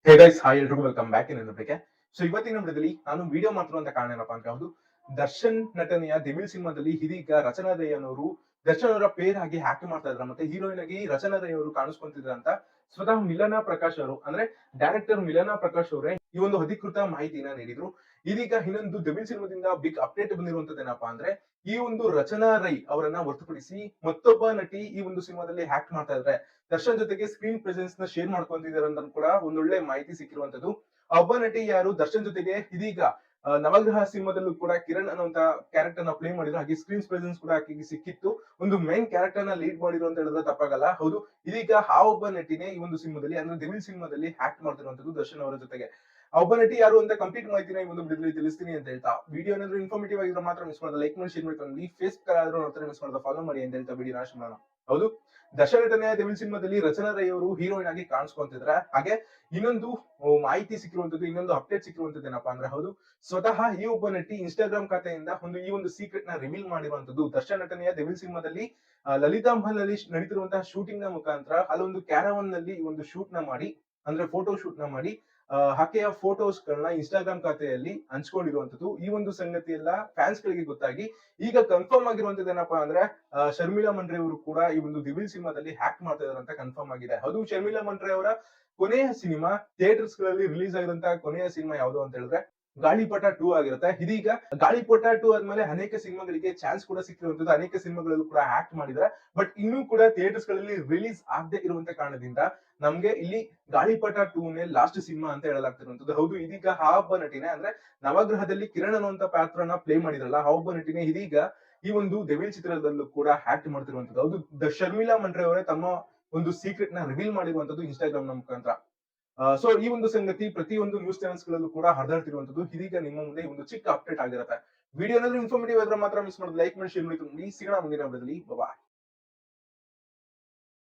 Hey guys, hi ಎಲ್ರಿಗೂ welcome back in ಬಗ್ಗೆ. So ಇವತ್ತಿನ ವಿಡಿಯೋದಲ್ಲಿ ನಾನು ವಿಡಿಯೋ ಮಾಡ್ತಿರುವಂತ ಕಾರಣ ಏನಪ್ಪಾ ಅಂತ ಹೌದು, ದರ್ಶನ್ ನಟನೆಯ ಡೆವಿಲ್ ಸಿನಿಮಾದಲ್ಲಿ ಇದೀಗ ರಚನಾ ರೈ ಅನ್ನೋರು ದರ್ಶನ್ ಅವರ ಪೇರ್ ಆಗಿ ಆಕ್ಟ್ ಮಾಡ್ತಾ ಇದ್ರ, ಮತ್ತೆ ಹೀರೋಯಿನ್ ಆಗಿ ರಚನಾ ರೈ ಅವರು ಕಾಣಿಸ್ಕೊಂತಿದ್ರ ಅಂತ ಸ್ವತಃ ಮಿಲನಾ ಪ್ರಕಾಶ್ ಅವರು ಅಂದ್ರೆ ಡೈರೆಕ್ಟರ್ ಮಿಲನಾ ಪ್ರಕಾಶ್ ಅವರೇ ಈ ಒಂದು ಅಧಿಕೃತ ಮಾಹಿತಿನ ನೀಡಿದ್ರು. ಇದೀಗ ಇನ್ನೊಂದು ಡೆವಿಲ್ ಸಿನಿಮಾದಿಂದ ಬಿಗ್ ಅಪ್ಡೇಟ್ ಬಂದಿರುವಂತದ್ದು ಏನಪ್ಪಾ ಅಂದ್ರೆ, ಈ ಒಂದು ರಚನಾ ರೈ ಅವರನ್ನ ಹೊರತುಪಡಿಸಿ ಮತ್ತೊಬ್ಬ ನಟಿ ಈ ಒಂದು ಸಿನಿಮಾದಲ್ಲಿ ಆಕ್ಟ್ ಮಾಡ್ತಾ ಇದ್ದಾರೆ. ದರ್ಶನ್ ಜೊತೆಗೆ ಸ್ಕ್ರೀನ್ ಪ್ರೆಸೆನ್ಸ್ ನ ಶೇರ್ ಮಾಡ್ಕೊಂತಿದ್ದಾರೆ ಅಂತ ಕೂಡ ಒಂದೊಳ್ಳೆ ಮಾಹಿತಿ ಸಿಕ್ಕಿರುವಂತದ್ದು. ಆ ಒಬ್ಬ ನಟಿ ಯಾರು ದರ್ಶನ್ ಜೊತೆಗೆ ಇದೀಗ ನವಗ್ರಹ ಸಿನಿಮಾದಲ್ಲೂ ಕೂಡ ಕಿರಣ್ ಅನ್ನುವಂತ ಕ್ಯಾರೆಕ್ಟರ್ ನ ಪ್ಲೇ ಮಾಡಿದ್ರು, ಹಾಗೆ ಸ್ಕ್ರೀನ್ ಪ್ರೆಸೆನ್ಸ್ ಕೂಡ ಆಕೆಗೆ ಸಿಕ್ಕಿತ್ತು. ಒಂದು ಮೈನ್ ಕ್ಯಾರೆಕ್ಟರ್ ನ ಲೀಡ್ ಮಾಡಿದ್ರು ಅಂತ ಹೇಳಿದ್ರೆ ತಪ್ಪಾಗಲ್ಲ. ಹೌದು, ಇದೀಗ ಆ ಒಬ್ಬ ನಟಿನೇ ಈ ಒಂದು ಸಿನಿಮಾದಲ್ಲಿ ಅಂದ್ರೆ ಡೆವಿಲ್ ಸಿನಿಮಾದಲ್ಲಿ ಆಕ್ಟ್ ಮಾಡ್ತಿರುವಂತದ್ದು ದರ್ಶನ್ ಅವರ ಜೊತೆಗೆ. ಆ ಒಬ್ಬ ನಟಿ ಯಾರು ಅಂತ ಕಂಪ್ಲೀಟ್ ಮಾಹಿತಿನ ಈ ಒಂದು ವಿಡಿಯೋದಲ್ಲಿ ತಿಳಿಸ್ತೀನಿ ಅಂತ ಹೇಳ್ತಾ, ವಿಡಿಯೋ ಏನಾದ್ರು ಇನ್ಫಾರ್ಮೇಟಿವ್ ಆಗಿದ್ರೆ ಮಾತ್ರ ಮಿಸ್ ಮಾಡದ ಲೈಕ್ ಮಾಡಿ, ಶೇರ್ ಮಾಡ್ಕೊಂಡು ಫೇಸ್ಬುಕ್ ಆದ್ರೂ ನೋಡ್ತಾರೆ ಮಿಸ್ ಮಾಡದ ಫಾಲೋ ಮಾಡಿ ಅಂತ ಹೇಳ್ತಾ ವಿಡಿಯೋ ನಾಶ ಮಾಡೋಣ. ಹೌದು, ದರ್ಶನ್ ನಟನೆಯ ಡೆವಿಲ್ ಸಿನಿಮಾದಲ್ಲಿ ರಚನಾ ರೈ ಅವರು ಹೀರೋಯಿನ್ ಆಗಿ ಕಾಣಿಸ್ಕೊಂತಿದ್ರೆ. ಹಾಗೆ ಇನ್ನೊಂದು ಮಾಹಿತಿ ಸಿಕ್ಕಿರುವಂತದ್ದು, ಇನ್ನೊಂದು ಅಪ್ಡೇಟ್ ಸಿಕ್ಕಿರುವಂತದ್ದು ಏನಪ್ಪಾ ಅಂದ್ರೆ, ಹೌದು, ಸ್ವತಃ ಈ ಒಬ್ಬ ನಟಿ ಇನ್ಸ್ಟಾಗ್ರಾಮ್ ಖಾತೆಯಿಂದ ಈ ಒಂದು ಸೀಕ್ರೆಟ್ ನ ರಿವೀಲ್ ಮಾಡಿರುವಂತದ್ದು. ದರ್ಶನ್ ನಟನೆಯ ಡೆವಿಲ್ ಸಿನಿಮಾದಲ್ಲಿ ಲಲಿತಾ ಮಹಲ್ ನಲ್ಲಿ ನಡೀತಿರುವಂತಹ ಶೂಟಿಂಗ್ ನ ಮುಖಾಂತರ ಅಲ್ಲೊಂದು ಕ್ಯಾರವನ್ ನಲ್ಲಿ ಈ ಒಂದು ಶೂಟ್ ನ ಮಾಡಿ, ಅಂದ್ರೆ ಫೋಟೋ ಶೂಟ್ ನ ಮಾಡಿ ಆಕೆಯ ಫೋಟೋಸ್ ಗಳನ್ನ ಇನ್ಸ್ಟಾಗ್ರಾಮ್ ಖಾತೆಯಲ್ಲಿ ಹಂಚ್ಕೊಂಡಿರುವಂತದ್ದು. ಈ ಒಂದು ಸಂಗತಿ ಎಲ್ಲ ಫ್ಯಾನ್ಸ್ ಗಳಿಗೆ ಗೊತ್ತಾಗಿ ಈಗ ಕನ್ಫರ್ಮ್ ಆಗಿರುವಂತದ್ದು ಏನಪ್ಪಾ ಅಂದ್ರೆ, ಶರ್ಮಿಳಾ ಮಂಡ್ರೆ ಅವರು ಕೂಡ ಈ ಒಂದು ಡೆವಿಲ್ ಸಿನಿಮಾದಲ್ಲಿ ಆಕ್ಟ್ ಮಾಡ್ತಾ ಇದಾರೆ ಅಂತ ಕನ್ಫರ್ಮ್ ಆಗಿದೆ. ಅದು ಶರ್ಮಿಳಾ ಮಂಡ್ರೆ ಅವರ ಕೊನೆಯ ಸಿನಿಮಾ, ಥಿಯೇಟರ್ಸ್ ಗಳಲ್ಲಿ ರಿಲೀಸ್ ಆಗಿರುವಂತಹ ಕೊನೆಯ ಸಿನಿಮಾ ಯಾವುದು ಅಂತ ಹೇಳಿದ್ರೆ ಗಾಳಿಪಟ 2 ಆಗಿರುತ್ತೆ. ಇದೀಗ ಗಾಳಿಪಟ 2 ಆದ್ಮೇಲೆ ಅನೇಕ ಸಿನಿಮಾಗಳಿಗೆ ಚಾನ್ಸ್ ಕೂಡ ಸಿಕ್ಕಿರುವಂತದ್ದು, ಅನೇಕ ಸಿನಿಮಾಗಳಲ್ಲೂ ಕೂಡ ಆಕ್ಟ್ ಮಾಡಿದ್ರೆ. ಬಟ್ ಇನ್ನೂ ಕೂಡ ಥಿಯೇಟರ್ಸ್ ಗಳಲ್ಲಿ ರಿಲೀಸ್ ಆಗದೆ ಇರುವಂತ ಕಾರಣದಿಂದ ನಮ್ಗೆ ಇಲ್ಲಿ ಗಾಳಿಪಟ 2 ನೇ ಲಾಸ್ಟ್ ಸಿನಿಮಾ ಅಂತ ಹೇಳಲಾಗ್ತಿರುವಂತದ್ದು. ಹೌದು, ಇದೀಗ ಆ ಒಬ್ಬ ನಟಿನೇ ಅಂದ್ರೆ ನವಗ್ರಹದಲ್ಲಿ ಕಿರಣ್ ಅನ್ನುವಂತ ಪಾತ್ರನ ಪ್ಲೇ ಮಾಡಿದ್ರಲ್ಲ, ಆ ಒಬ್ಬ ನಟಿನೇ ಇದೀಗ ಈ ಒಂದು ಡೆವಿಲ್ ಚಿತ್ರದಲ್ಲೂ ಕೂಡ ಆಕ್ಟ್ ಮಾಡ್ತಿರುವಂತದ್ದು. ಹೌದು, ಶರ್ಮಿಳಾ ಮಂಡ್ರೆ ಅವರೇ ತಮ್ಮ ಒಂದು ಸೀಕ್ರೆಟ್ ನ ರಿವೀಲ್ ಮಾಡಿರುವಂತದ್ದು ಇನ್ಸ್ಟಾಗ್ರಾಮ್ ನ ಮುಖಾಂತರ. ಸೊ ಈ ಒಂದು ಸಂಗತಿ ಪ್ರತಿಯೊಂದು ನ್ಯೂಸ್ ಚಾನೆಲ್ಸ್ ಗಳಲ್ಲೂ ಕೂಡ ಹರಿದಾಡ್ತಿರುವಂತದ್ದು. ಇದೀಗ ನಿಮ್ಮ ಮುಂದೆ ಒಂದು ಚಿಕ್ಕ ಅಪ್ಡೇಟ್ ಆಗಿರುತ್ತೆ. ವಿಡಿಯೋ ಏನಾದ್ರು ಇನ್ಫಾರ್ಮೇಟಿವ್ ಆದ್ರೆ ಮಾತ್ರ ಮಿಸ್ ಮಾಡೋದು ಲೈಕ್ ಮಾಡಿ, ಶೇರ್ ಮಾಡಿ. ಸಿಗೋಣ ಮುಂದಿನ ವಿಡಿಯೋದಲ್ಲಿ. ಬಾಯ್.